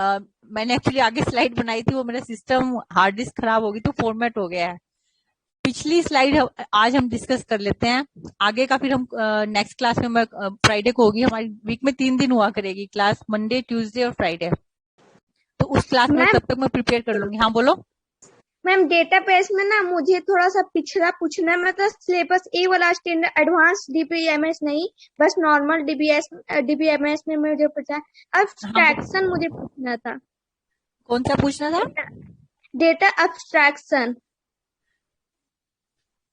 मैंने एक्चुअली आगे स्लाइड बनाई थी, वो मेरा सिस्टम हार्ड डिस्क खराब हो गई तो फॉर्मेट हो गया है। पिछली स्लाइड आज हम डिस्कस कर लेते हैं। आगे का फिर हम नेक्स्ट क्लास में फ्राइडे को होगी हमारी। वीक में 3 दिन हुआ करेगी क्लास, मंडे ट्यूसडे और फ्राइडे। तो उस क्लास में मैम तब तक मैं प्रिपेयर कर लूंगी। हाँ बोलो। मैम डेटाबेस में ना मुझे थोड़ा सा पिछड़ा पूछना है, मतलब सिलेबस ए वाला स्टैंडर्ड एडवांस डीबीएमएस नहीं, बस नॉर्मल डीबीएमएस में मुझे पूछा है। हाँ अब्स्ट्रैक्शन मुझे पूछना था। कौन सा पूछना था? Data abstraction.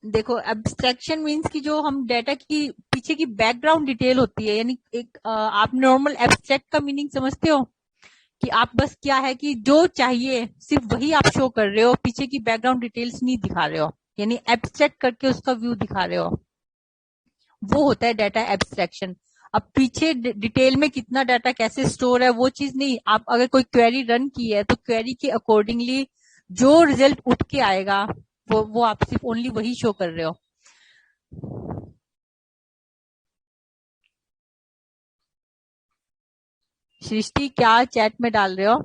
देखो, एब्स्ट्रैक्शन मींस कि जो हम डाटा की पीछे की बैकग्राउंड डिटेल होती है, यानी एक आप नॉर्मल एब्स्ट्रैक्ट का मीनिंग समझते हो कि आप बस क्या है कि जो चाहिए सिर्फ वही आप शो कर रहे हो, पीछे की बैकग्राउंड डिटेल्स नहीं दिखा रहे हो, यानी एब्स्ट्रैक्ट करके उसका व्यू दिखा रहे हो, वो होता है डाटा एब्स्ट्रैक्शन। अब पीछे डिटेल में कितना डाटा कैसे स्टोर है वो चीज नहीं, आप अगर कोई क्वेरी रन की है तो क्वेरी के अकॉर्डिंगली जो रिजल्ट उठ के आएगा वो आप सिर्फ ओनली वही शो कर रहे हो। सृष्टि क्या चैट में डाल रहे हो?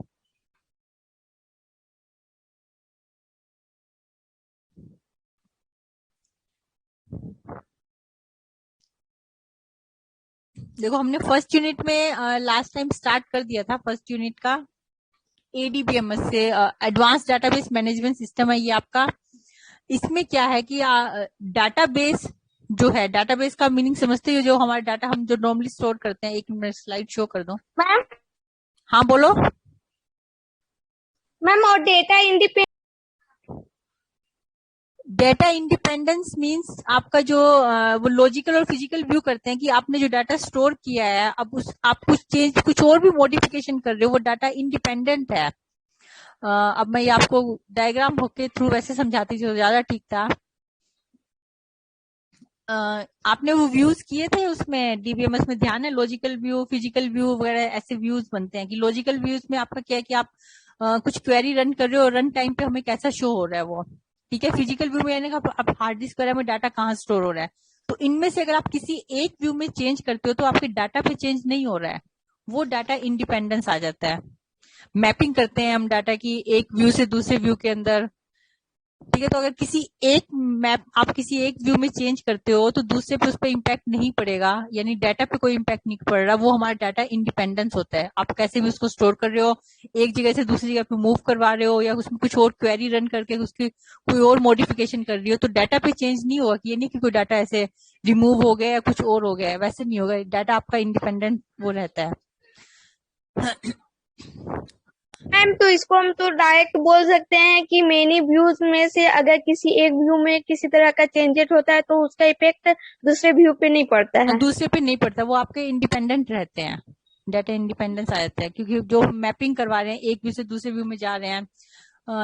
देखो, हमने फर्स्ट यूनिट में लास्ट टाइम स्टार्ट कर दिया था फर्स्ट यूनिट का एडीबीएमएस से। एडवांस डाटाबेस मैनेजमेंट सिस्टम है ये आपका। इसमें क्या है कि डाटाबेस जो है, डाटाबेस का मीनिंग समझते हो, जो हमारा डाटा हम जो नॉर्मली स्टोर करते हैं। एक मिनट स्लाइड शो कर दो। मैम हाँ बोलो। मैम और data independent. Data independence means आपका जो वो लॉजिकल और फिजिकल व्यू करते हैं कि आपने जो डाटा स्टोर किया है, अब उस आप कुछ चेंज कुछ और भी मॉडिफिकेशन कर रहे हो, वो डाटा इंडिपेंडेंट है। अब मैं ये आपको डायग्राम होके थ्रू वैसे समझाती थी तो ज्यादा ठीक था। आपने वो व्यूज किए थे उसमें डीबीएमएस में, ध्यान है? लॉजिकल व्यू, फिजिकल व्यू वगैरह ऐसे व्यूज बनते हैं कि लॉजिकल व्यूज में आपका क्या है कि आप कुछ क्वेरी रन कर रहे हो, रन टाइम पे हमें कैसा शो हो रहा है वो, ठीक है। फिजिकल व्यू में यानी कि आप हार्ड डिस्क वगैरह में डाटा कहाँ स्टोर हो रहा है। तो इनमें से अगर आप किसी एक व्यू में चेंज करते हो तो आपके डाटा पे चेंज नहीं हो रहा है, वो डाटा इंडिपेंडेंस आ जाता है। मैपिंग करते हैं हम डाटा की एक व्यू से दूसरे व्यू के अंदर, ठीक है। तो अगर किसी एक मैप आप किसी एक व्यू में चेंज करते हो तो दूसरे पे उस पर इम्पैक्ट नहीं पड़ेगा, यानी डाटा पे कोई इम्पैक्ट नहीं पड़ रहा, वो हमारा डाटा इंडिपेंडेंस होता है। आप कैसे भी उसको स्टोर कर रहे हो, एक जगह से दूसरी जगह पे मूव करवा रहे हो या उसमें कुछ और क्वेरी रन करके उसकी कोई और मॉडिफिकेशन कर रही हो, तो डाटा पे चेंज नहीं होगा कि ये नहीं कि कोई डाटा ऐसे रिमूव हो गया या कुछ और हो गया है, वैसे नहीं होगा। डाटा आपका इंडिपेंडेंट वो रहता है। मैम तो इसको हम तो डायरेक्ट बोल सकते हैं कि मेनी व्यूज में से अगर किसी एक व्यू में किसी तरह का चेंजेस होता है तो उसका इफेक्ट दूसरे व्यू पे नहीं पड़ता है। दूसरे पे नहीं पड़ता, वो आपके इंडिपेंडेंट रहते हैं, डाटा इंडिपेंडेंस आ जाता है। क्योंकि जो मैपिंग करवा रहे हैं एक व्यू से दूसरे व्यू में जा रहे हैं,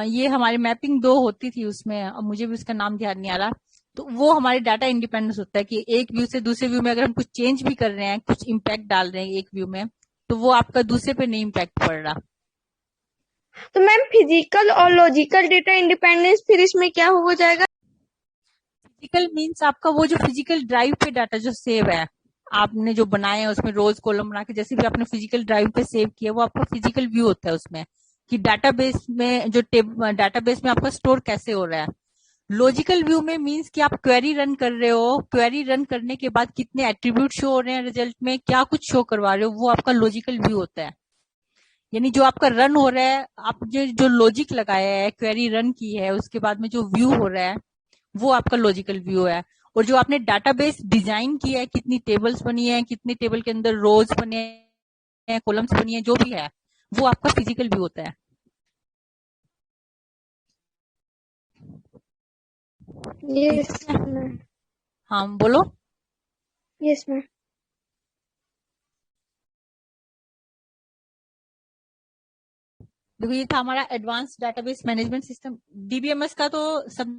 ये हमारी मैपिंग दो होती थी उसमें, अब मुझे भी उसका नाम ध्यान नहीं आ रहा। तो वो हमारे डाटा इंडिपेंडेंस होता है कि एक व्यू से दूसरे व्यू में अगर हम कुछ चेंज भी कर रहे हैं, कुछ इम्पैक्ट डाल रहे हैं एक व्यू में, तो वो आपका दूसरे पे नहीं इम्पैक्ट पड़ रहा। तो मैम फिजिकल और लॉजिकल डेटा इंडिपेंडेंस फिर इसमें क्या हो जाएगा? फिजिकल मीन्स आपका वो जो फिजिकल ड्राइव पे डाटा जो सेव है, आपने जो बनाए हैं उसमें रोज कॉलम बना के, जैसे भी आपने फिजिकल ड्राइव पे सेव किया, वो आपका फिजिकल व्यू होता है उसमें कि डाटाबेस में जो डाटाबेस में आपका स्टोर कैसे हो रहा है। लॉजिकल व्यू में मींस कि आप क्वेरी रन कर रहे हो, क्वेरी रन करने के बाद कितने एट्रीब्यूट शो हो रहे हैं रिजल्ट में, क्या कुछ शो करवा रहे हो, वो आपका लॉजिकल व्यू होता है। यानी जो आपका रन हो रहा है, आप जो लॉजिक लगाया है, क्वेरी रन की है, उसके बाद में जो व्यू हो रहा है, वो आपका लॉजिकल व्यू है। और जो आपने डाटाबेस डिजाइन किया है, कितनी टेबल्स बनी है, कितने टेबल के अंदर रोज बने हैं, कॉलम्स बनी है, जो भी है, वो आपका फिजिकल व्यू होता है। यस ठीक है। मैम। हाँ बोलो। Yes ma'am. देखो, ये था हमारा advance database management system. DBMS का तो सब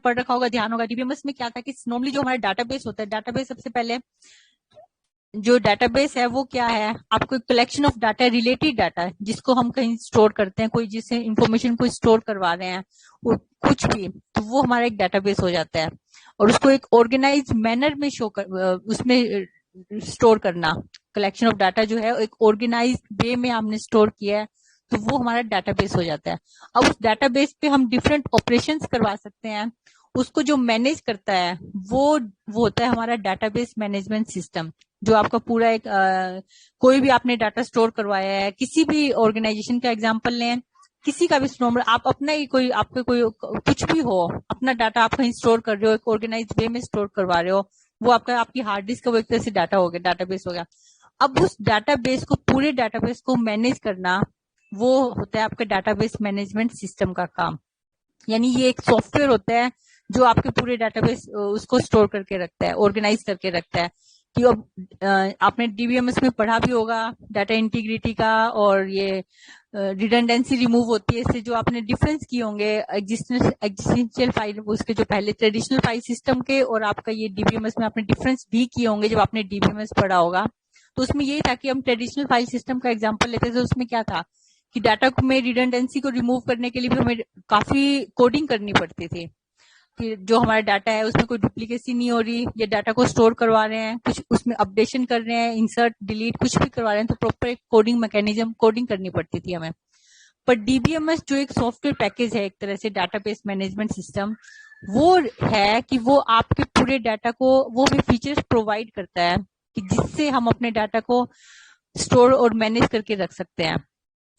पढ़ रखा होगा, ध्यान होगा। डीबीएमएस में क्या था कि नॉर्मली जो हमारा डाटाबेस होता है, डाटाबेस सबसे पहले जो डाटाबेस है वो क्या है, आपको collection of data, related data जिसको हम कहीं स्टोर करते हैं, कोई जिससे इंफॉर्मेशन को स्टोर करवा रहे हैं और कुछ भी, तो वो हमारा एक डाटाबेस हो जाता है। और उसको एक ऑर्गेनाइज मैनर में शो कर उसमें स्टोर करना, कलेक्शन ऑफ डाटा जो है एक ऑर्गेनाइज्ड वे में हमने स्टोर किया है, तो वो हमारा डाटाबेस हो जाता है। अब उस डाटाबेस पे हम डिफरेंट ऑपरेशंस करवा सकते हैं। उसको जो मैनेज करता है वो होता है हमारा डाटाबेस मैनेजमेंट सिस्टम। जो आपका पूरा एक कोई भी आपने डाटा स्टोर करवाया है, किसी भी ऑर्गेनाइजेशन का एग्जांपल लें, किसी का भी स्टोर, आप अपना ही कोई आपके कोई कुछ भी हो, अपना डाटा आप कहीं स्टोर कर रहे हो, एक ऑर्गेनाइज वे में स्टोर करवा रहे हो, वो आपका आपकी हार्ड डिस्क का वो एक तरह से डाटा हो गया, डाटाबेस हो गया। अब उस डाटाबेस को, पूरे डाटाबेस को मैनेज करना, वो होता है आपका डाटाबेस मैनेजमेंट सिस्टम का काम। यानी ये एक सॉफ्टवेयर होता है जो आपके पूरे डाटाबेस उसको स्टोर करके रखता है, ऑर्गेनाइज करके रखता है। कि अब आपने डीबीएमएस में पढ़ा भी होगा डाटा इंटीग्रिटी का, और ये रिडंडेंसी रिमूव होती है, इससे जो आपने डिफरेंस किए होंगे एग्जिस्टेंशियल फाइल, उसके जो पहले ट्रेडिशनल फाइल सिस्टम के, और आपका ये डीबीएमएस में आपने डिफरेंस भी किए होंगे जब आपने डीबीएमएस पढ़ा होगा। तो उसमें यही था कि हम ट्रेडिशनल फाइल सिस्टम का एग्जाम्पल लेते थे, उसमें क्या था कि डाटा में रिडंडेंसी को रिमूव करने के लिए भी हमें काफी कोडिंग करनी पड़ती थी कि जो हमारा डाटा है उसमें कोई डुप्लीकेसी नहीं हो रही, या डाटा को स्टोर करवा रहे हैं, कुछ उसमें अपडेशन कर रहे हैं, इंसर्ट डिलीट कुछ भी करवा रहे हैं, तो प्रॉपर एक कोडिंग मैकेनिज्म, कोडिंग करनी पड़ती थी हमें। पर डीबीएमएस जो एक सॉफ्टवेयर पैकेज है, एक तरह से डाटाबेस मैनेजमेंट सिस्टम, वो है कि वो आपके पूरे डाटा को, वो भी फीचर्स प्रोवाइड करता है कि जिससे हम अपने डाटा को स्टोर और मैनेज करके रख सकते हैं।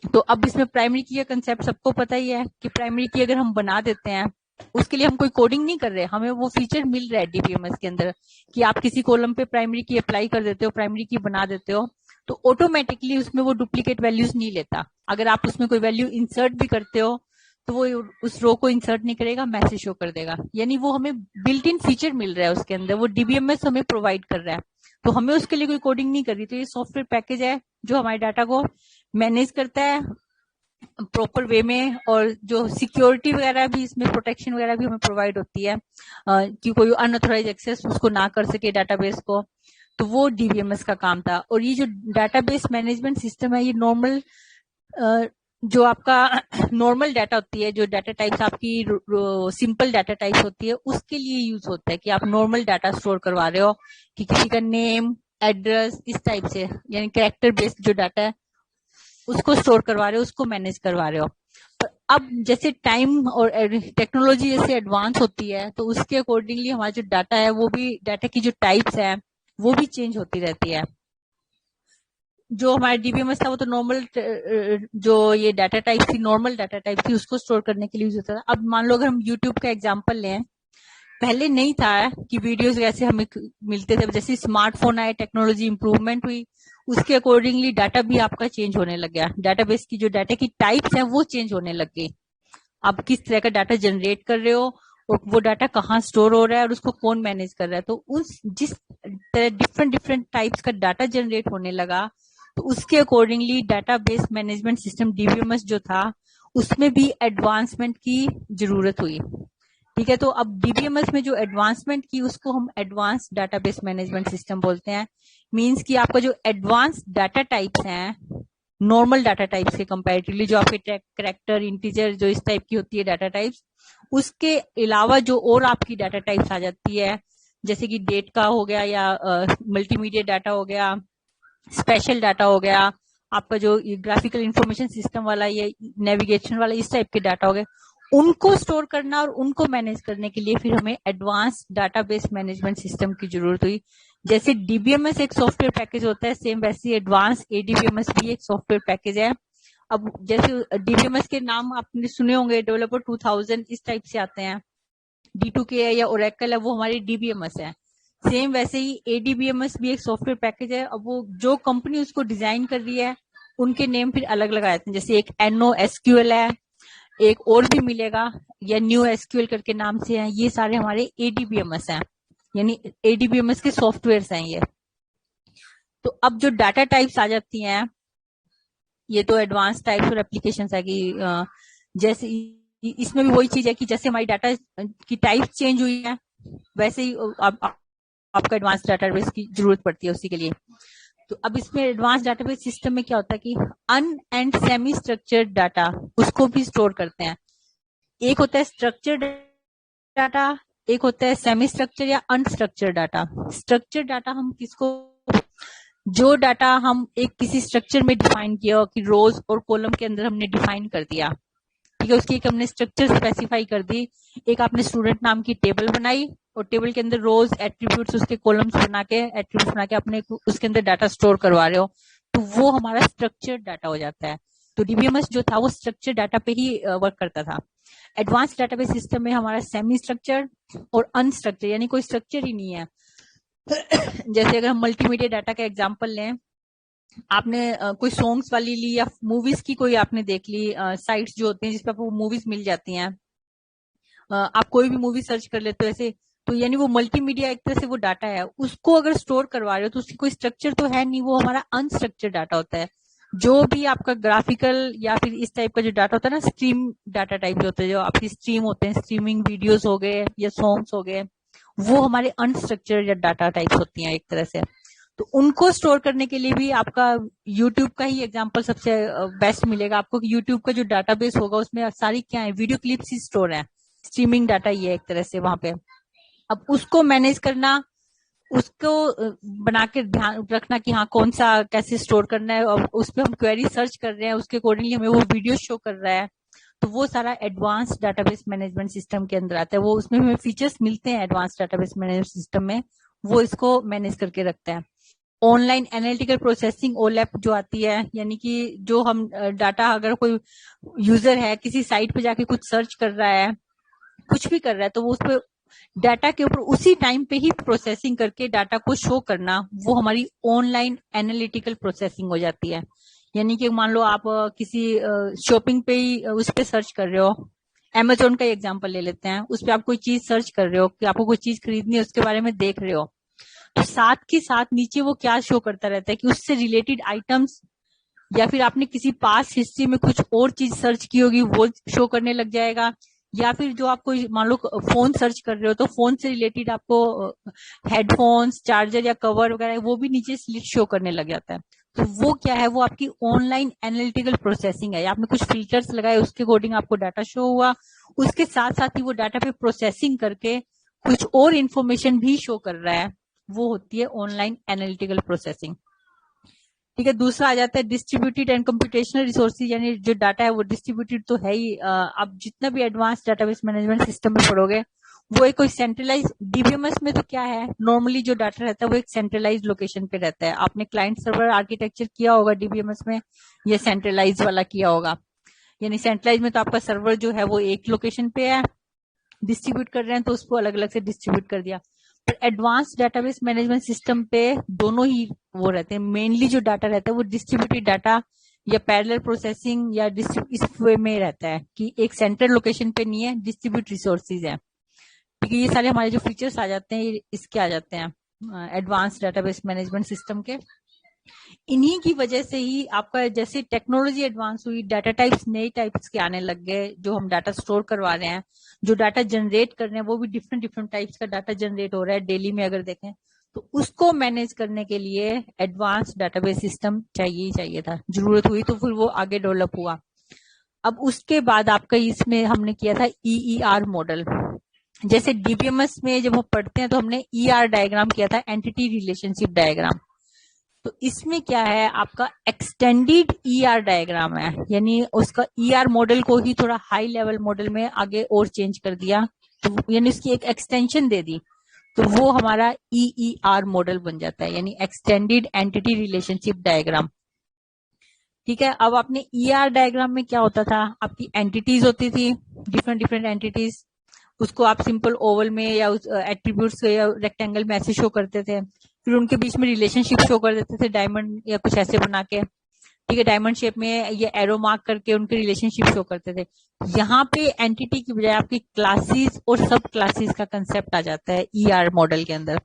तो अब इसमें प्राइमरी की का कंसेप्ट सबको पता ही है कि प्राइमरी की अगर हम बना देते हैं, उसके लिए हम कोई कोडिंग नहीं कर रहे, हमें वो फीचर मिल रहा है डीबीएमएस के अंदर कि आप किसी कॉलम पे प्राइमरी की अप्लाई कर देते हो, प्राइमरी की बना देते हो, तो ऑटोमेटिकली उसमें वो डुप्लीकेट वैल्यूज नहीं लेता। अगर आप उसमें कोई वैल्यू इंसर्ट भी करते हो तो वो उस रो को इंसर्ट नहीं करेगा, मैसेज शो कर देगा। यानी वो हमें बिल्ट इन फीचर मिल रहा है उसके अंदर, वो डीबीएमएस हमें प्रोवाइड कर रहा है, तो हमें उसके लिए कोई कोडिंग नहीं करनी। तो ये सॉफ्टवेयर पैकेज है जो हमारे डाटा को मैनेज करता है प्रॉपर वे में, और जो सिक्योरिटी वगैरह भी, इसमें प्रोटेक्शन वगैरह भी हमें प्रोवाइड होती है कि कोई अनऑथोराइज एक्सेस उसको ना कर सके डाटाबेस को। तो वो डीबीएमएस का काम था। और ये जो डाटाबेस मैनेजमेंट सिस्टम है, ये नॉर्मल जो आपका नॉर्मल डाटा होती है, जो डाटा टाइप्स आपकी सिंपल डाटा टाइप्स होती है, उसके लिए यूज होता है कि आप नॉर्मल डाटा स्टोर करवा रहे हो कि किसी का नेम, एड्रेस, इस टाइप से, यानी कैरेक्टर बेस्ड जो डाटा है उसको स्टोर करवा रहे हो, उसको मैनेज करवा रहे हो। पर अब जैसे टाइम और टेक्नोलॉजी जैसे एडवांस होती है, तो उसके अकॉर्डिंगली हमारा जो डाटा है, वो भी, डाटा की जो टाइप्स है वो भी चेंज होती रहती है। जो हमारा डीबीएमएस था वो तो नॉर्मल, जो ये डाटा टाइप थी, नॉर्मल डाटा टाइप थी, उसको स्टोर करने के लिए यूज होता था। अब मान लो अगर हम यूट्यूब का एग्जांपल लें, पहले नहीं था कि वीडियोस कैसे हमें मिलते थे, जैसे स्मार्टफोन आए, टेक्नोलॉजी इंप्रूवमेंट हुई, उसके अकॉर्डिंगली डाटा भी आपका चेंज होने लग गया, डाटाबेस की जो डाटा की टाइप्स हैं वो चेंज होने लग गई। आप किस तरह का डाटा जनरेट कर रहे हो, और वो डाटा कहाँ स्टोर हो रहा है, और उसको कौन मैनेज कर रहा है। तो उस जिस तरह डिफरेंट डिफरेंट टाइप्स का डाटा जनरेट होने लगा, तो उसके accordingly database management system DBMS जो था, उसमें भी एडवांसमेंट की जरूरत हुई। ठीक है, तो अब डीबीएमएस में जो एडवांसमेंट की, उसको हम एडवांस डाटाबेस मैनेजमेंट सिस्टम बोलते हैं। मींस कि आपका जो एडवांस डाटा टाइप्स हैं, नॉर्मल डाटा टाइप्स के कंपैरेटिवली, जो आपके कैरेक्टर, इंटीजर, जो इस टाइप की होती है डाटा टाइप्स, उसके अलावा जो और आपकी डाटा टाइप्स आ जाती है, जैसे कि डेट का हो गया, या मल्टीमीडिया डाटा हो गया, स्पेशल डाटा हो गया, आपका जो ग्राफिकल इंफॉर्मेशन सिस्टम वाला, ये नेविगेशन वाला, इस टाइप के डाटा हो गए, उनको स्टोर करना और उनको मैनेज करने के लिए फिर हमें एडवांस डाटाबेस मैनेजमेंट सिस्टम की जरूरत हुई। जैसे डीबीएमएस एक सॉफ्टवेयर पैकेज होता है, सेम वैसे एडवांस एडीबीएमएस भी एक सॉफ्टवेयर पैकेज है। अब जैसे डीबीएमएस के नाम आपने सुने होंगे, डेवलपर 2000 इस टाइप से आते हैं, D2K है या ओरेकल है, वो हमारी डीबीएमएस है। सेम वैसे ही एडीबीएमएस भी एक सॉफ्टवेयर पैकेज है। अब वो जो कंपनी उसको डिजाइन कर रही है, उनके नेम फिर अलग अलग आते हैं, जैसे एक NoSQL है, एक और भी मिलेगा, या न्यू एसक्यूएल करके नाम से है। ये सारे हमारे एडीबीएमएस हैं, यानी एडीबीएमएस के सॉफ्टवेयर हैं ये। तो अब जो डाटा टाइप्स आ जाती हैं, ये तो एडवांस टाइप्स और एप्लीकेशंस है कि जैसे इसमें भी वही चीज है कि जैसे हमारी डाटा की टाइप चेंज हुई है, वैसे ही आपका एडवांस डाटाबेस की जरूरत पड़ती है उसी के लिए। तो अब इसमें एडवांस डाटाबेस सिस्टम में क्या होता है कि अन एंड सेमी स्ट्रक्चर्ड डाटा उसको भी स्टोर करते हैं। एक होता है स्ट्रक्चर्ड डाटा, एक होता है सेमी स्ट्रक्चर या अनस्ट्रक्चर्ड डाटा। स्ट्रक्चर्ड डाटा हम किसको जो डाटा हम एक किसी स्ट्रक्चर में डिफाइन किया हो कि रोज और कॉलम के अंदर हमने डिफाइन कर दिया, ठीक है, उसकी एक हमने स्ट्रक्चर स्पेसिफाई कर दी, एक आपने स्टूडेंट नाम की टेबल बनाई और टेबल के अंदर रोज एट्रीब्यूट्स उसके कॉलम्स बना के एट्रीब्यूट्स बना के अपने उसके अंदर डाटा स्टोर करवा रहे हो, तो वो हमारा स्ट्रक्चर्ड डाटा हो जाता है। तो डीबीएमएस जो था वो स्ट्रक्चर डाटा पे ही वर्क करता था। एडवांस डाटाबेस सिस्टम में हमारा सेमी स्ट्रक्चर और अनस्ट्रक्चर यानी कोई स्ट्रक्चर ही नहीं है। जैसे अगर हम मल्टीमीडिया डाटा का एग्जांपल लें, आपने कोई सॉन्ग्स वाली ली या मूवीज की कोई आपने देख ली साइट्स जो होती हैं जिसपे आपको मूवीज मिल जाती हैं, आप कोई भी मूवी सर्च कर लेते हो ऐसे, तो यानी वो मल्टीमीडिया एक तरह से वो डाटा है, उसको अगर स्टोर करवा रहे हो तो उसकी कोई स्ट्रक्चर तो है नहीं, वो हमारा अनस्ट्रक्चर्ड डाटा होता है। जो भी आपका ग्राफिकल या फिर इस टाइप का जो डाटा होता है ना, स्ट्रीम डाटा टाइप जो होता है, जो आपकी स्ट्रीम होते हैं, स्ट्रीमिंग वीडियोस हो गए या सॉन्ग्स हो गए, वो हमारे अनस्ट्रक्चर्ड डाटा टाइप्स होती हैं एक तरह से। तो उनको स्टोर करने के लिए भी आपका यूट्यूब का ही एग्जांपल सबसे बेस्ट मिलेगा आपको कि यूट्यूब का जो डाटाबेस होगा उसमें सारी क्या है, वीडियो क्लिप्स ही स्टोर है, स्ट्रीमिंग डाटा ये एक तरह से वहां पे। अब उसको मैनेज करना, उसको बना के ध्यान रखना कि हाँ कौन सा कैसे स्टोर करना है, और उस पर हम क्वेरी सर्च कर रहे हैं उसके अकॉर्डिंगली हमें वो वीडियो शो कर रहा है, तो वो सारा एडवांस डाटाबेस मैनेजमेंट सिस्टम के अंदर आता है। वो उसमें हमें फीचर्स मिलते हैं एडवांस डाटाबेस मैनेजमेंट सिस्टम में, वो इसको मैनेज करके रखता है। ऑनलाइन एनालिटिकल प्रोसेसिंग ओलैप जो आती है, यानी कि जो हम डाटा, अगर कोई यूजर है किसी साइट पे जाके कुछ सर्च कर रहा है, कुछ भी कर रहा है, तो वो उस पर डाटा के ऊपर उसी टाइम पे ही प्रोसेसिंग करके डाटा को शो करना, वो हमारी ऑनलाइन एनालिटिकल प्रोसेसिंग हो जाती है। यानी कि मान लो आप किसी शॉपिंग पे ही उस पे सर्च कर रहे हो, अमेजोन का एग्जांपल ले लेते हैं, उस पे आप कोई चीज सर्च कर रहे हो कि आपको कोई चीज खरीदनी है, उसके बारे में देख रहे हो, तो साथ के साथ नीचे वो क्या शो करता रहता है कि उससे रिलेटेड आइटम्स, या फिर आपने किसी पास हिस्ट्री में कुछ और चीज सर्च की होगी वो शो करने लग जाएगा, या फिर जो आप कोई मान लो फोन सर्च कर रहे हो तो फोन से रिलेटेड आपको हेडफोन्स, चार्जर या कवर वगैरह वो भी नीचे शो करने लग जाता है। तो वो क्या है, वो आपकी ऑनलाइन एनालिटिकल प्रोसेसिंग है, आपने कुछ फिल्टर्स लगाए उसके अकॉर्डिंग आपको डाटा शो हुआ, उसके साथ साथ ही वो डाटा पे प्रोसेसिंग करके कुछ और इन्फॉर्मेशन भी शो कर रहा है, वो होती है ऑनलाइन एनालिटिकल प्रोसेसिंग। ठीक है, दूसरा आ जाता है डिस्ट्रीब्यूटेड एंड कंप्यूटेशनल रिसोर्सेज, यानी जो डाटा है वो डिस्ट्रीब्यूटेड तो है ही, आप जितना भी एडवांस डाटाबेस मैनेजमेंट सिस्टम में पढ़ोगे वो एक कोई सेंट्रलाइज, डीबीएमएस में तो क्या है, नॉर्मली जो डाटा रहता है वो एक सेंट्रलाइज लोकेशन पे रहता है। आपने क्लाइंट सर्वर आर्किटेक्चर किया होगा डीबीएमएस में, या सेंट्रलाइज वाला किया होगा। यानी सेंट्रलाइज में तो आपका सर्वर जो है वो एक लोकेशन पे है, डिस्ट्रीब्यूट कर रहे हैं तो उसको अलग अलग से डिस्ट्रीब्यूट कर दिया। पर एडवांस डाटाबेस मैनेजमेंट सिस्टम पे दोनों ही वो रहते हैं, मेनली जो डाटा रहता है वो डिस्ट्रीब्यूटेड डाटा या पैरेलल प्रोसेसिंग या इस वे में रहता है कि एक सेंट्रल लोकेशन पे नहीं है, डिस्ट्रीब्यूट रिसोर्सेज है। क्योंकि ये सारे हमारे जो फीचर्स आ जाते हैं ये इसके आ जाते हैं एडवांस डाटाबेस मैनेजमेंट सिस्टम के। इन्हीं की वजह से ही आपका जैसे टेक्नोलॉजी एडवांस हुई, डाटा टाइप्स नए टाइप्स के आने लग गए, जो हम डाटा स्टोर करवा रहे हैं, जो डाटा जनरेट कर रहे हैं वो भी डिफरेंट डिफरेंट टाइप्स का डाटा जनरेट हो रहा है डेली में अगर देखें, तो उसको मैनेज करने के लिए एडवांस डाटाबेस सिस्टम चाहिए ही चाहिए था, जरूरत हुई तो फिर वो आगे डेवलप हुआ। अब उसके बाद आपका इसमें हमने किया था ईईआर मॉडल। जैसे डीबीएमएस में जब हम पढ़ते हैं तो हमने ईआर डायग्राम किया था, एंटिटी रिलेशनशिप डायग्राम। तो इसमें क्या है, आपका एक्सटेंडेड ईआर डायग्राम है, यानी उसका ईआर मॉडल को ही थोड़ा हाई लेवल मॉडल में आगे और चेंज कर दिया, तो यानी उसकी एक एक्सटेंशन दे दी, तो वो हमारा ईईआर मॉडल बन जाता है, यानी एक्सटेंडेड एंटिटी रिलेशनशिप डायग्राम। ठीक है, अब आपने ईआर डायग्राम में क्या होता था, आपकी एंटिटीज होती थी, डिफरेंट डिफरेंट एंटिटीज, उसको आप सिंपल ओवल में या एट्रीब्यूट्स या रेक्टेंगल में ऐसे शो करते थे, फिर उनके बीच में रिलेशनशिप शो कर देते थे डायमंड या कुछ ऐसे बना के, ठीक है, डायमंड शेप में ये एरो मार्क करके उनके रिलेशनशिप शो करते थे। यहाँ पे एंटिटी की बजाय आपकी क्लासेस और सब क्लासेस का कंसेप्ट आ जाता है ईआर मॉडल के अंदर।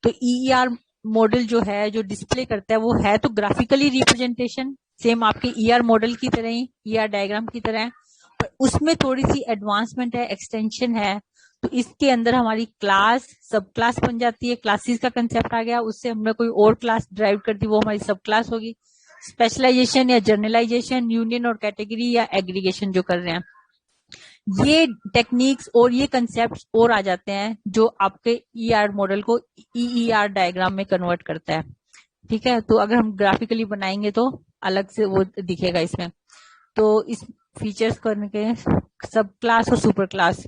तो ईआर मॉडल जो है, जो डिस्प्ले करता है, वो है तो ग्राफिकली रिप्रेजेंटेशन सेम आपके ईआर मॉडल की तरह ही, ईआर डायग्राम की तरह है, पर उसमें थोड़ी सी एडवांसमेंट है, एक्सटेंशन है। तो इसके अंदर हमारी क्लास सब क्लास बन जाती है, क्लासेस का कंसेप्ट आ गया, उससे हमने कोई और क्लास ड्राइव कर दी, वो हमारी सब क्लास होगी। स्पेशलाइजेशन या जर्नलाइजेशन, यूनियन और कैटेगरी या एग्रीगेशन जो कर रहे हैं, ये टेक्निक्स और ये कंसेप्ट और आ जाते हैं जो आपके ईआर मॉडल को ईईआर डायग्राम में कन्वर्ट करता है। ठीक है, तो अगर हम ग्राफिकली बनाएंगे तो अलग से वो दिखेगा इसमें। तो इस फीचर्स करने के सब क्लास और सुपर क्लास,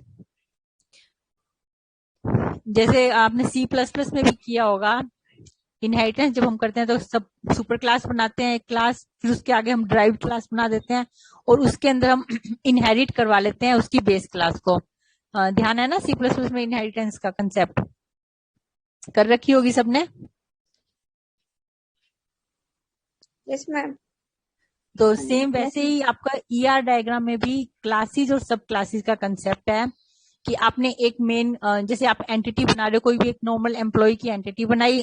जैसे आपने सी प्लस प्लस में भी किया होगा, इनहेरिटेंस जब हम करते हैं तो सब सुपर क्लास बनाते हैं एक क्लास, फिर उसके आगे हम ड्राइव क्लास बना देते हैं और उसके अंदर हम इनहेरिट करवा लेते हैं उसकी बेस क्लास को। ध्यान है ना, सी प्लस प्लस में इनहेरिटेंस का कंसेप्ट कर रखी होगी सबने। Yes ma'am. तो सेम वैसे ही आपका ईआर डायग्राम में भी क्लासेस और सब क्लासेस का कंसेप्ट है कि आपने एक मेन, जैसे आप एंटिटी बना रहे हो, कोई भी एक नॉर्मल एम्प्लॉय की एंटिटी बनाई,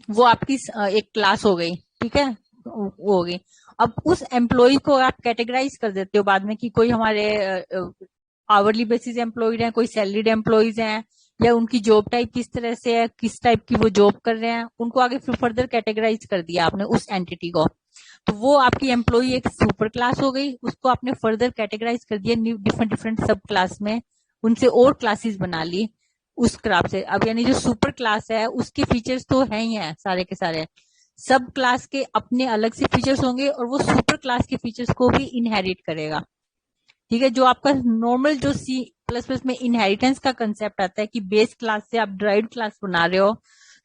वो आपकी एक क्लास हो गई। ठीक है, वो हो गई। अब उस एम्प्लॉय को आप कैटेगराइज कर देते हो बाद में कि कोई हमारे आवरली बेसिस एम्प्लॉयड हैं, कोई सैलरीड एम्प्लॉयज हैं, या उनकी जॉब टाइप किस तरह से है, किस टाइप की वो जॉब कर रहे हैं, उनको आगे फिर फर्दर कैटेगराइज कर दिया आपने उस एंटिटी को। तो वो आपकी एम्प्लॉय एक सुपर क्लास हो गई, उसको आपने फर्दर कैटेगराइज कर दिया डिफरेंट डिफरेंट सब क्लास में, उनसे और क्लासेस बना ली उस क्लास से। अब यानी जो सुपर क्लास है उसके फीचर्स तो है ही है सारे के सारे, सब क्लास के अपने अलग से फीचर्स होंगे और वो सुपर क्लास के फीचर्स को भी इनहेरिट करेगा। ठीक है, जो आपका नॉर्मल जो सी प्लस प्लस में इनहेरिटेंस का कंसेप्ट आता है कि बेस क्लास से आप ड्राइव्ड क्लास बना रहे हो,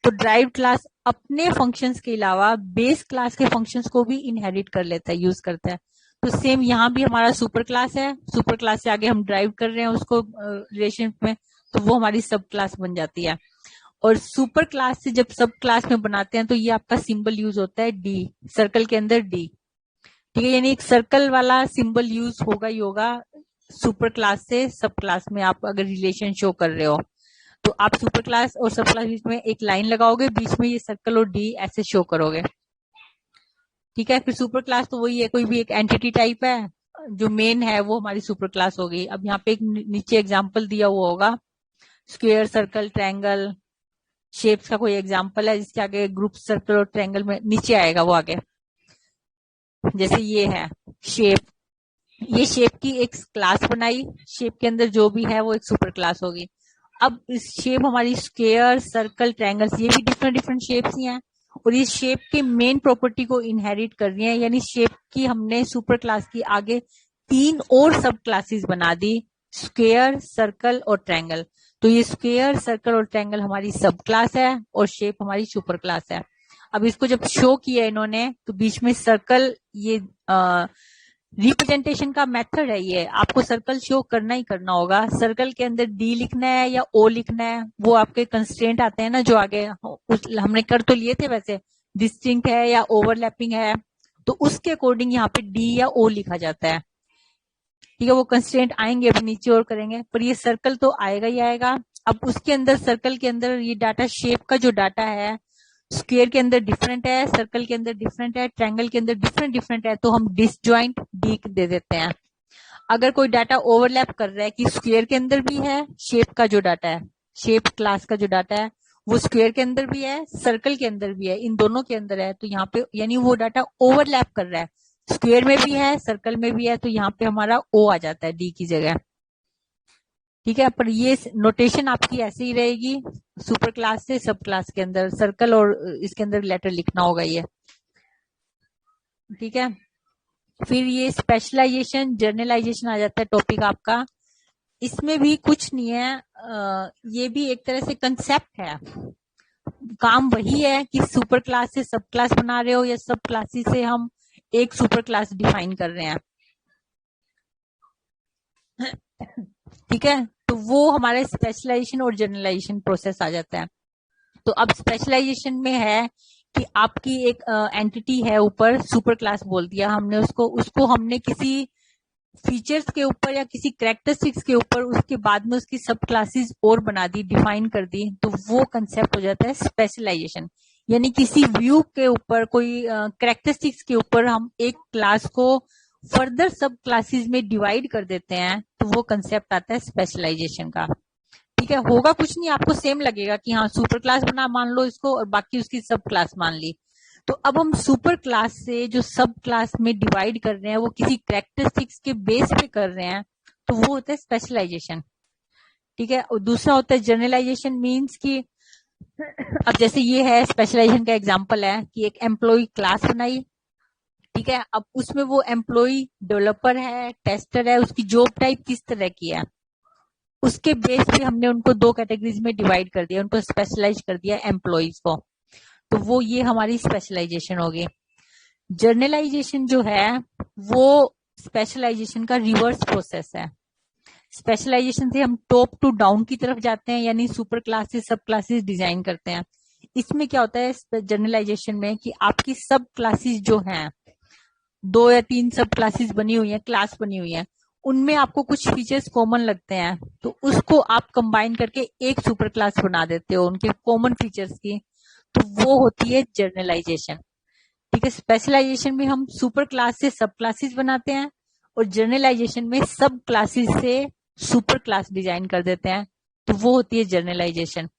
तो ड्राइव्ड क्लास अपने फंक्शंस के अलावा बेस क्लास के फंक्शंस को भी इनहेरिट कर लेता है, यूज करता है। तो सेम यहाँ भी हमारा सुपर क्लास है, सुपर क्लास से आगे हम ड्राइव कर रहे हैं उसको रिलेशन में, तो वो हमारी सब क्लास बन जाती है। और सुपर क्लास से जब सब क्लास में बनाते हैं तो ये आपका सिंबल यूज होता है डी, सर्कल के अंदर डी। ठीक है, यानी एक सर्कल वाला सिंबल यूज होगा ही होगा सुपर क्लास से सब क्लास में। आप अगर रिलेशन शो कर रहे हो तो आप सुपर क्लास और सब क्लास बीच में एक लाइन लगाओगे, बीच में ये सर्कल और डी ऐसे शो करोगे। ठीक है, फिर सुपर क्लास तो वही है, कोई भी एक एंटिटी टाइप है जो मेन है वो हमारी सुपर क्लास हो गई। अब यहाँ पे एक नीचे एग्जाम्पल दिया हुआ होगा, स्क्वायर, सर्कल, ट्रायंगल, शेप्स का कोई एग्जाम्पल है जिसके आगे ग्रुप सर्कल और ट्रायंगल में नीचे आएगा वो आगे। जैसे ये है शेप, ये शेप की एक क्लास बनाई, शेप के अंदर जो भी है वो एक सुपर क्लास होगी। अब इस शेप हमारी स्क्वायर, सर्कल, ट्रायंगल्स, ये भी डिफरेंट डिफरेंट शेप्स ही हैं और इस शेप के मेन प्रॉपर्टी को इनहेरिट कर रही है, यानी शेप की हमने सुपर क्लास की आगे 3 और सब क्लासेस बना दी, स्क्वायर, सर्कल और ट्रायंगल। तो ये स्क्वायर, सर्कल और ट्रायंगल हमारी सब क्लास है और शेप हमारी सुपर क्लास है। अब इसको जब शो किया इन्होंने तो बीच में सर्कल, ये रिप्रेजेंटेशन का मेथड है, ये आपको सर्कल शो करना ही करना होगा। सर्कल के अंदर डी लिखना है या ओ लिखना है, वो आपके कंस्ट्रेंट आते हैं ना जो आगे हमने कर तो लिए थे वैसे, डिस्टिंक्ट है या ओवरलैपिंग है, तो उसके अकॉर्डिंग यहाँ पे डी या ओ लिखा जाता है। ठीक है, वो कंस्ट्रेंट आएंगे अभी नीचे और करेंगे, पर ये सर्कल तो आएगा ही आएगा। अब उसके अंदर सर्कल के अंदर ये डाटा, शेप का जो डाटा है स्क्वायर के अंदर डिफरेंट है, सर्कल के अंदर डिफरेंट है, ट्रायंगल के अंदर डिफरेंट डिफरेंट है, तो हम डिसजॉइंट डी दे देते हैं। अगर कोई डाटा ओवरलैप कर रहा है कि स्क्वायर के अंदर भी है, शेप का जो डाटा है, शेप क्लास का जो डाटा है वो स्क्वायर के अंदर भी है, सर्कल के अंदर भी है, इन दोनों के अंदर है, तो यहाँ पे यानी वो डाटा ओवरलैप कर रहा है, स्क्वायर में भी है, सर्कल में भी है, तो यहाँ पे हमारा ओ आ जाता है डी की जगह। ठीक है, पर ये नोटेशन आपकी ऐसे ही रहेगी, सुपर क्लास से सब क्लास के अंदर सर्कल और इसके अंदर लेटर लिखना होगा ये। ठीक है, फिर ये स्पेशलाइजेशन, जर्नलाइजेशन आ जाता है टॉपिक आपका। इसमें भी कुछ नहीं है, ये भी एक तरह से कंसेप्ट है, काम वही है कि सुपर क्लास से सब क्लास बना रहे हो या सब क्लासेस से हम एक सुपर क्लास डिफाइन कर रहे हैं। ठीक है, तो वो हमारे स्पेशलाइजेशन और जनरलाइजेशन प्रोसेस आ जाता है। तो अब स्पेशलाइजेशन में है कि आपकी एक एंटिटी है, ऊपर सुपर क्लास बोल दिया हमने उसको हमने किसी फीचर्स के ऊपर या किसी कैरेक्टरिस्टिक्स के ऊपर उसके बाद में उसकी सब क्लासेस और बना दी, डिफाइन कर दी, तो वो कंसेप्ट हो जाता है स्पेशलाइजेशन। यानी किसी व्यू के ऊपर, कोई कैरेक्टरिस्टिक्स के ऊपर हम एक क्लास को फर्दर सब क्लासेस में डिवाइड कर देते हैं, तो वो कंसेप्ट आता है स्पेशलाइजेशन का। ठीक है, होगा कुछ नहीं, आपको सेम लगेगा कि हाँ सुपर क्लास बना मान लो इसको और बाकी उसकी सब क्लास मान ली। तो अब हम सुपर क्लास से जो सब क्लास में डिवाइड कर रहे हैं वो किसी कैरेक्टरिस्टिक्स के बेस पे कर रहे हैं, तो वो होता है स्पेशलाइजेशन। ठीक है, और दूसरा होता है जनरलाइजेशन, मीन्स कि अब जैसे ये है स्पेशलाइजेशन का एग्जांपल है कि एक एम्प्लॉय क्लास बनाई। ठीक है, अब उसमें वो एम्प्लॉय डेवलपर है, टेस्टर है, उसकी जॉब टाइप किस तरह की है, उसके बेस पे हमने उनको दो कैटेगरीज में डिवाइड कर दिया, उनको स्पेशलाइज कर दिया एम्प्लॉयज को। तो वो ये हमारी स्पेशलाइजेशन होगी। जर्नलाइजेशन जो है वो स्पेशलाइजेशन का रिवर्स प्रोसेस है। स्पेशलाइजेशन से हम टॉप टू डाउन की तरफ जाते हैं, यानी सुपर क्लासेस सब क्लासेस डिजाइन करते हैं। इसमें क्या होता है जर्नलाइजेशन में कि आपकी सब क्लासेस जो हैं, दो या तीन सब क्लासेस बनी हुई है, क्लास बनी हुई है, उनमें आपको कुछ फीचर्स कॉमन लगते हैं, तो उसको आप कंबाइन करके एक सुपर क्लास बना देते हो उनके कॉमन फीचर्स की। तो वो होती है जर्नलाइजेशन। ठीक है, स्पेशलाइजेशन में हम सुपर क्लास से सब क्लासेस बनाते हैं, और जर्नलाइजेशन में सब क्लासेस से सुपर क्लास डिजाइन कर देते हैं। तो वो होती है जर्नलाइजेशन।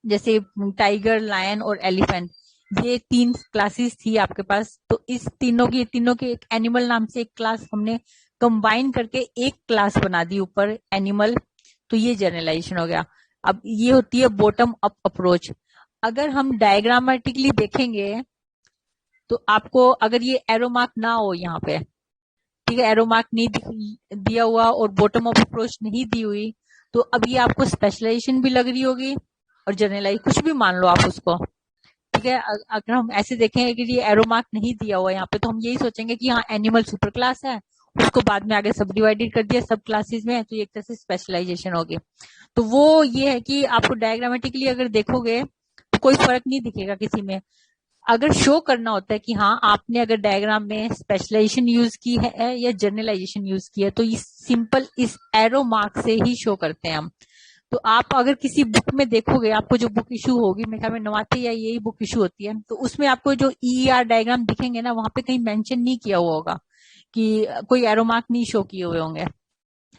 जैसे टाइगर, लायन और एलिफेंट, ये तीन क्लासेस थी आपके पास, तो इस तीनों के एक एनिमल नाम से एक क्लास हमने कंबाइन करके एक क्लास बना दी ऊपर एनिमल। तो ये जनरलाइजेशन हो गया। अब ये होती है बॉटम अप अप्रोच। अगर हम डायग्रामेटिकली देखेंगे तो आपको अगर ये एरो मार्क ना हो यहाँ पे, ठीक है, एरो मार्क नहीं दिया हुआ और बॉटम अप अप्रोच नहीं दी हुई, तो अब ये आपको स्पेशलाइजेशन भी लग रही होगी और जनरलाइज कुछ भी मान लो आप उसको। ठीक है, अगर हम ऐसे देखें कि ये एरो मार्क नहीं दिया हुआ यहाँ पे, तो हम यही सोचेंगे कि हाँ एनिमल सुपर क्लास है, उसको बाद में आगे सब डिवाइडेड कर दिया सब क्लासेस में, तो ये एक तरह से स्पेशलाइजेशन होगी। तो वो ये है कि आपको डायग्रामेटिकली अगर देखोगे तो कोई फर्क नहीं दिखेगा किसी में। अगर शो करना होता है कि हाँ आपने अगर डायग्राम में स्पेशलाइजेशन यूज की है या जनरलाइजेशन यूज की है, तो इस सिंपल इस एरो मार्क से ही शो करते हैं हम। तो आप अगर किसी बुक में देखोगे, आपको जो बुक इशू होगी, मेरे ख्याल में नवाते या यही बुक इशू होती है, तो उसमें आपको जो ईईआर डायग्राम दिखेंगे ना, वहां पे कहीं मेंशन नहीं किया हुआ होगा कि कोई एरो मार्क नहीं शो किए हुए होंगे,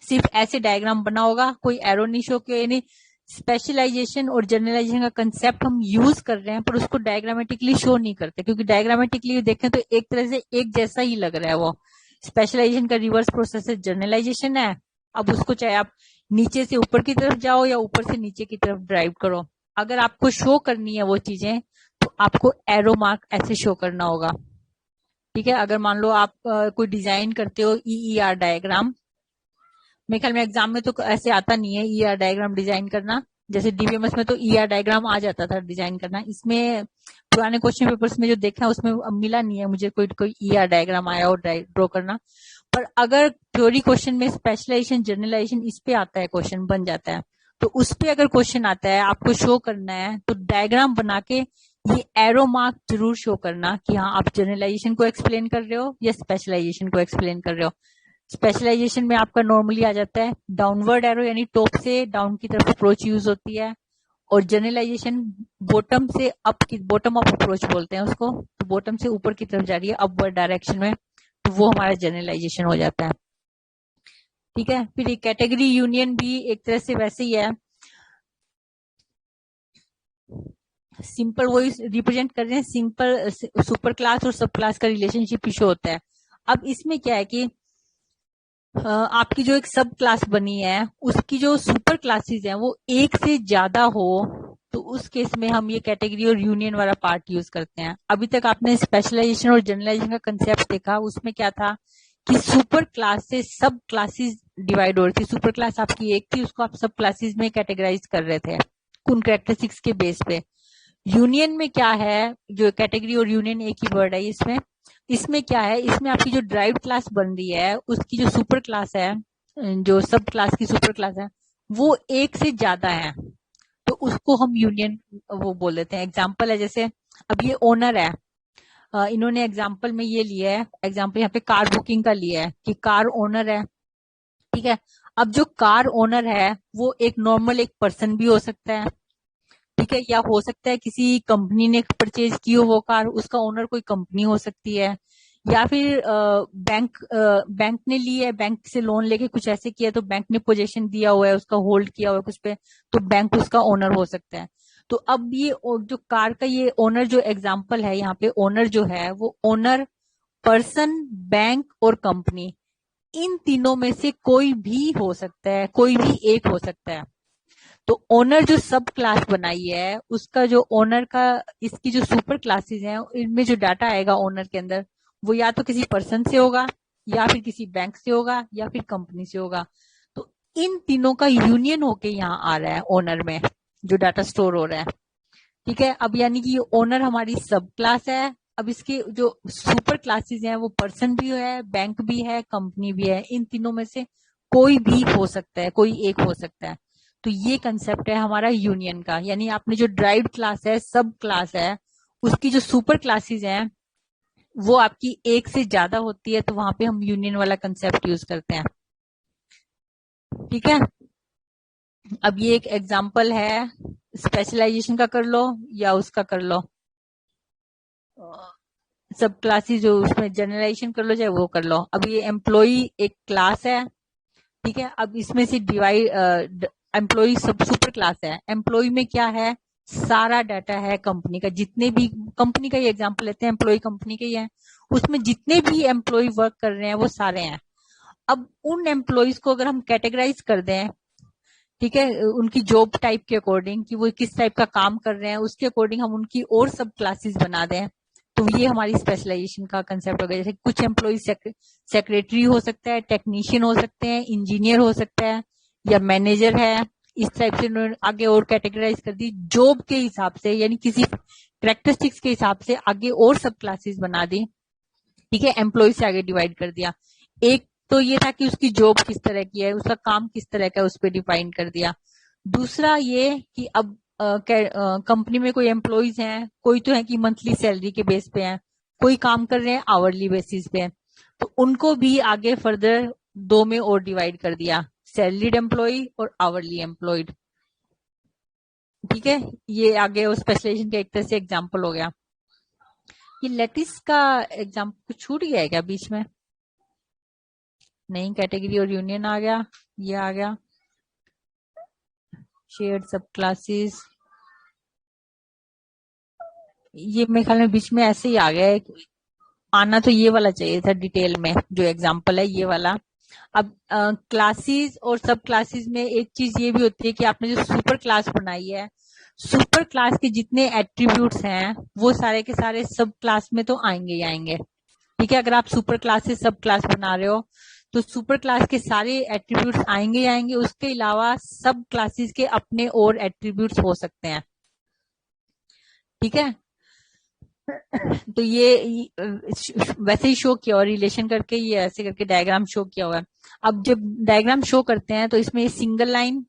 सिर्फ ऐसे डायग्राम बना होगा, कोई एरो नहीं शो किया। यानी स्पेशलाइजेशन और जनरलाइजेशन का कंसेप्ट हम यूज कर रहे हैं, पर उसको डायग्रामेटिकली शो नहीं करते, क्योंकि डायग्रामेटिकली देखें तो एक तरह से एक जैसा ही लग रहा है वो। स्पेशलाइजेशन का रिवर्स प्रोसेस है जनरलाइजेशन है। अब उसको चाहे आप नीचे से ऊपर की तरफ जाओ या ऊपर से नीचे की तरफ ड्राइव करो, अगर आपको शो करनी है वो चीजें, तो आपको एरो मार्क ऐसे शो करना होगा। ठीक है, अगर मान लो आप कोई डिजाइन करते हो ईईआर डायग्राम, मेरे ख्याल में एग्जाम में तो ऐसे आता नहीं है ईआर डायग्राम डिजाइन करना, जैसे डीबीएमएस में तो ईआर डायग्राम आ जाता था डिजाइन करना। इसमें पुराने क्वेश्चन पेपर्स में जो देखा है उसमें अब मिला नहीं है मुझे कोई कोई ईआर डायग्राम आया और ड्रॉ करना। पर अगर थ्योरी क्वेश्चन में स्पेशलाइजेशन जनरलाइजेशन इस पे आता है, क्वेश्चन बन जाता है, तो उस पे अगर क्वेश्चन आता है आपको शो करना है, तो डायग्राम बना के ये एरो मार्क जरूर शो करना कि हाँ आप जनरलाइजेशन को एक्सप्लेन कर रहे हो या स्पेशलाइजेशन को एक्सप्लेन कर रहे हो। स्पेशलाइजेशन में आपका नॉर्मली आ जाता है डाउनवर्ड एरो, यानी टॉप से डाउन की तरफ अप्रोच यूज होती है, और जनरलाइजेशन बॉटम से अप की, बॉटम अप अप्रोच बोलते हैं उसको, तो बॉटम से ऊपर की तरफ जा रही है अपवर्ड डायरेक्शन में, तो वो हमारा जनरलाइजेशन हो जाता है। ठीक है, फिर कैटेगरी यूनियन भी एक तरह से वैसे ही है, सिंपल वही रिप्रेजेंट कर रहे हैं, सिंपल सुपर क्लास और सब क्लास का रिलेशनशिप इशू होता है। अब इसमें क्या है कि आपकी जो एक सब क्लास बनी है उसकी जो सुपर क्लासेस हैं वो एक से ज्यादा हो, तो उस केस में हम ये कैटेगरी और यूनियन वाला पार्ट यूज करते हैं। अभी तक आपने स्पेशलाइजेशन और जनरलाइजेशन का कंसेप्ट देखा, उसमें क्या था कि सुपर क्लास से सब क्लासेस डिवाइड हो रही थी। सुपर क्लास आपकी एक थी, उसको आप सब क्लासेस में कैटेगराइज कर रहे थे उन कैरेक्टरिस्टिक्स के बेस पे। यूनियन में क्या है, जो कैटेगरी और यूनियन एक ही वर्ड है इसमें, इसमें क्या है, इसमें आपकी जो ड्राइव क्लास बन रही है उसकी जो सुपर क्लास है, जो सब क्लास की सुपर क्लास है, वो एक से ज्यादा है, तो उसको हम यूनियन वो बोल देते हैं। एग्जाम्पल है जैसे अब ये ओनर है, इन्होंने एग्जाम्पल में ये लिया है, एग्जाम्पल यहाँ पे कार बुकिंग का लिया है कि कार ओनर है। ठीक है, अब जो कार ओनर है वो एक नॉर्मल एक पर्सन भी हो सकता है। ठीक है, या हो सकता है किसी कंपनी ने परचेज की हो वो कार, उसका ओनर कोई कंपनी हो सकती है, या फिर बैंक ने ली है, बैंक से लोन लेके कुछ ऐसे किया तो बैंक ने पोजीशन दिया हुआ है, उसका होल्ड किया हुआ है कुछ पे, तो बैंक उसका ओनर हो सकता है। तो अब ये जो कार का ये ओनर जो एग्जाम्पल है, यहाँ पे ओनर जो है वो ओनर, पर्सन, बैंक और कंपनी, इन तीनों में से कोई भी हो सकता है, कोई भी एक हो सकता है। तो ओनर जो सब क्लास बनाई है उसका जो ओनर का, इसकी जो सुपर क्लासेस हैं इनमें जो डाटा आएगा ओनर के अंदर, वो या तो किसी पर्सन से होगा, या फिर किसी बैंक से होगा, या फिर कंपनी से होगा। तो इन तीनों का यूनियन होके यहाँ आ रहा है ओनर में जो डाटा स्टोर हो रहा है। ठीक है, अब यानी कि ये ओनर हमारी सब क्लास है। अब इसके जो सुपर क्लासेस हैं वो पर्सन भी है, बैंक भी है, कंपनी भी है। इन तीनों में से कोई भी हो सकता है, कोई एक हो सकता है। तो ये कंसेप्ट है हमारा यूनियन का। यानी आपने जो ड्राइव्ड क्लास है, सब क्लास है, उसकी जो सुपर क्लासेस हैं वो आपकी एक से ज्यादा होती है, तो वहां पे हम यूनियन वाला कंसेप्ट यूज करते हैं। ठीक है, अब ये एक एग्जांपल है, स्पेशलाइजेशन का कर लो या उसका कर लो, सब क्लासेस जो उसमें जनरलाइजेशन कर लो चाहे वो कर लो। अब ये एम्प्लॉय एक क्लास है। ठीक है, अब इसमें से डिवाइड, एम्प्लॉय सब सुपर क्लास है। एम्प्लॉय में क्या है, सारा डाटा है कंपनी का, जितने भी कंपनी का ये एग्जांपल लेते हैं, एम्प्लॉय कंपनी के ही है, उसमें जितने भी एम्प्लॉय वर्क कर रहे हैं वो सारे हैं। अब उन एम्प्लॉयज को अगर हम कैटेगराइज कर दें, ठीक है, उनकी जॉब टाइप के अकॉर्डिंग कि वो किस टाइप का काम कर रहे हैं, उसके अकॉर्डिंग हम उनकी और सब क्लासेस बना दें, तो ये हमारी स्पेशलाइजेशन का कंसेप्ट हो गया। जैसे कुछ एम्प्लॉय सेक्रेटरी हो सकता है, टेक्नीशियन हो सकते हैं, इंजीनियर हो सकता है, या मैनेजर है। इस टाइप से उन्होंने आगे और कैटेगराइज कर दी जॉब के हिसाब से, यानी किसी कैरेक्टरिस्टिक्स के हिसाब से आगे और सब क्लासेस बना दी। ठीक है, एम्प्लॉय से आगे डिवाइड कर दिया। एक तो ये था कि उसकी जॉब किस तरह की है, उसका काम किस तरह का है, उस पर डिफाइन कर दिया। दूसरा ये कि अब कंपनी में कोई एम्प्लॉयज हैं, कोई तो है कि मंथली सैलरी के बेस पे हैं, कोई काम कर रहे हैं आवरली बेसिस पे, तो उनको भी आगे फर्दर दो में और डिवाइड कर दिया, सैलरीड एम्प्लॉय और आवरली एम्प्लॉयड। ठीक है, ये आगे और स्पेशलाइजेशन का एक तरह से एग्जाम्पल हो गया। ये लेटिस का एग्जाम्पल कुछ छूट गया है क्या बीच में? नहीं, कैटेगरी और यूनियन आ गया, ये आ गया शेयर्ड सब क्लासेस, ये मेरे ख्याल में बीच में ऐसे ही आ गया है। आना तो ये वाला चाहिए था डिटेल में, जो एग्जाम्पल है ये वाला। अब क्लासेस और सब क्लासेस में एक चीज ये भी होती है कि आपने जो सुपर क्लास बनाई है, सुपर क्लास के जितने एट्रीब्यूट्स हैं वो सारे के सारे सब क्लास में तो आएंगे ही आएंगे। ठीक है, अगर आप सुपर क्लास से सब क्लास बना रहे हो तो सुपर क्लास के सारे एट्रीब्यूट्स आएंगे ही आएंगे। उसके अलावा सब क्लासेस के अपने और एट्रीब्यूट्स हो सकते हैं। ठीक है, तो ये वैसे ही शो किया और रिलेशन करके ये ऐसे करके डायग्राम शो किया हुआ है। अब जब डायग्राम शो करते हैं तो इसमें सिंगल लाइन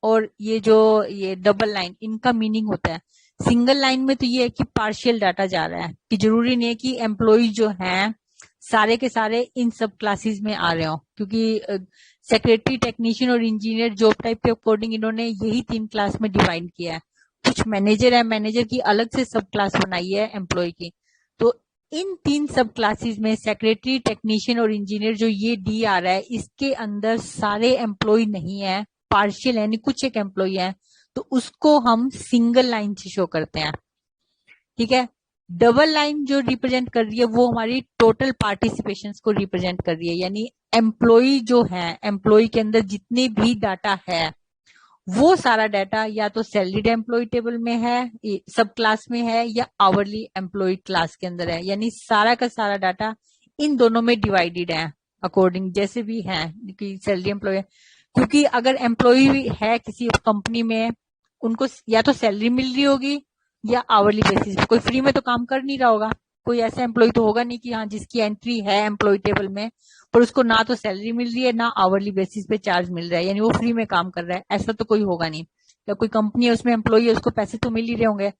और ये डबल लाइन, इनका मीनिंग होता है। सिंगल लाइन में तो ये है कि पार्शियल डाटा जा रहा है, कि जरूरी नहीं है कि एम्प्लॉय जो हैं सारे के सारे इन सब क्लासेस में आ रहे हो, क्योंकि सेक्रेटरी, टेक्नीशियन और इंजीनियर जॉब टाइप के अकॉर्डिंग इन्होंने यही 3 क्लास में डिवाइड किया है। कुछ मैनेजर है, मैनेजर की अलग से सब क्लास बनाई है एम्प्लॉय की। तो इन 3 सब क्लासेस में सेक्रेटरी, टेक्नीशियन और इंजीनियर जो ये डी आ रहा है, इसके अंदर सारे एम्प्लॉय नहीं है, पार्शियल यानी कुछ एक एम्प्लॉय है, तो उसको हम सिंगल लाइन से शो करते हैं। ठीक है, डबल लाइन जो रिप्रेजेंट कर रही है वो हमारी टोटल पार्टिसिपेशन को रिप्रेजेंट कर रही है, यानी एम्प्लॉय जो है, एम्प्लॉय के अंदर जितने भी डाटा है वो सारा डाटा या तो सैलरीड एम्प्लॉय टेबल में है, सब क्लास में है, या आवरली एम्प्लॉय क्लास के अंदर है। यानी सारा का सारा डाटा इन दोनों में डिवाइडेड है अकॉर्डिंग जैसे भी है कि सैलरी एम्प्लॉय। क्योंकि अगर एम्प्लॉय है किसी कंपनी में, उनको या तो सैलरी मिल रही होगी या आवरली बेसिस पे, कोई फ्री में तो काम कर नहीं रहा होगा। कोई ऐसा एम्प्लॉय तो होगा नहीं कि हाँ जिसकी एंट्री है एम्प्लॉय टेबल में पर उसको ना तो सैलरी मिल रही है ना आवरली बेसिस पे चार्ज मिल रहा है, यानी वो फ्री में काम कर रहा है, ऐसा तो कोई होगा नहीं। या कोई कंपनी है उसमें एम्प्लॉय है, उसको पैसे तो मिल ही रहे होंगे।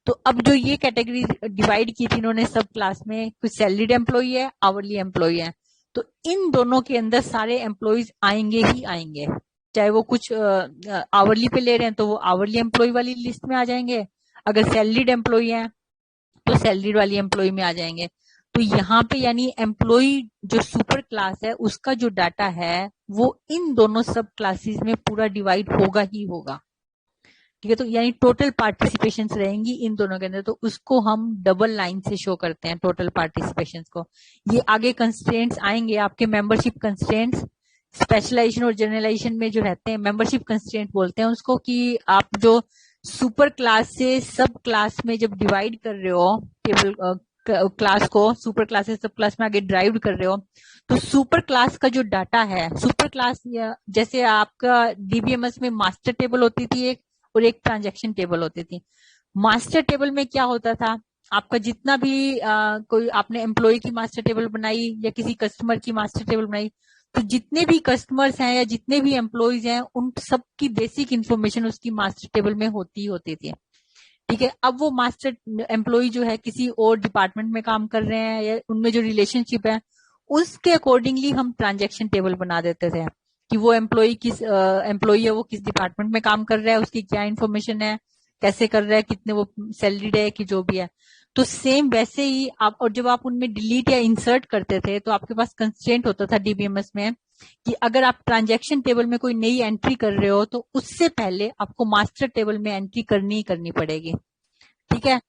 तो अब जो ये कैटेगरी डिवाइड की थी इन्होंने सब क्लास में, कुछ सैलरीड एम्प्लॉय है, आवरली एम्प्लॉय है, तो इन दोनों के अंदर सारे एम्प्लॉयज आएंगे ही आएंगे। चाहे वो कुछ आवरली पे ले रहे हैं तो वो आवरली एम्प्लॉय वाली लिस्ट में आ जाएंगे, अगर सैलरीड एम्प्लॉय है तो सैलरीड वाली एम्प्लॉय में आ जाएंगे। तो यहाँ पे यानी एम्प्लॉय जो सुपर क्लास है उसका जो डाटा है वो इन दोनों सब क्लासेस में पूरा डिवाइड होगा ही होगा। ठीक है। तो यानी टोटल पार्टिसिपेशन रहेंगी इन दोनों के अंदर, तो उसको हम डबल लाइन से शो करते हैं टोटल पार्टिसिपेशन को। ये आगे कंस्ट्रेंट्स आएंगे आपके, मेंबरशिप कंस्ट्रेंट्स स्पेशलाइजेशन और जनरलाइजेशन में जो रहते हैं, मेंबरशिप कंस्ट्रेंट बोलते हैं उसको, कि आप जो सुपर क्लास से सब क्लास में जब डिवाइड कर रहे हो टेबल क्लास को, सुपर क्लास से सब क्लास में आगे ड्राइव कर रहे हो, तो सुपर क्लास का जो डाटा है, सुपर क्लास जैसे आपका डीबीएमएस में मास्टर टेबल होती थी एक, और एक ट्रांजैक्शन टेबल होती थी। मास्टर टेबल में क्या होता था, आपका जितना भी कोई आपने एम्प्लॉय की मास्टर टेबल बनाई या किसी कस्टमर की मास्टर टेबल बनाई, तो जितने भी कस्टमर्स हैं या जितने भी एम्प्लॉयज हैं, उन सब की बेसिक इंफॉर्मेशन उसकी मास्टर टेबल में होती थी। ठीक है। अब वो मास्टर एम्प्लॉय जो है किसी और डिपार्टमेंट में काम कर रहे हैं, या उनमें जो रिलेशनशिप है उसके अकॉर्डिंगली हम ट्रांजैक्शन टेबल बना देते थे, कि वो एम्प्लॉय है, वो किस डिपार्टमेंट में काम कर रहा है, उसकी क्या इन्फॉर्मेशन है, कैसे कर रहा है, कितने वो सैलरीड है, कि जो भी है। तो सेम वैसे ही आप, और जब आप उनमें डिलीट या इंसर्ट करते थे तो आपके पास कंस्ट्रेंट होता था डीबीएमएस में, कि अगर आप ट्रांजैक्शन टेबल में कोई नई एंट्री कर रहे हो तो उससे पहले आपको मास्टर टेबल में एंट्री करनी ही करनी पड़ेगी। ठीक है।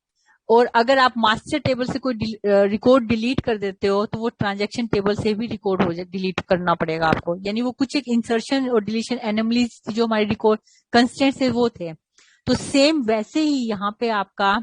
और अगर आप मास्टर टेबल से कोई रिकॉर्ड डिलीट कर देते हो तो वो ट्रांजैक्शन टेबल से भी रिकॉर्ड हो जाए, डिलीट करना पड़ेगा आपको। यानी वो कुछ एक इंसर्शन और डिलीशन एनोमलीज जो हमारे रिकॉर्ड कंस्टेंट्स है वो थे। तो सेम वैसे ही यहाँ पे आपका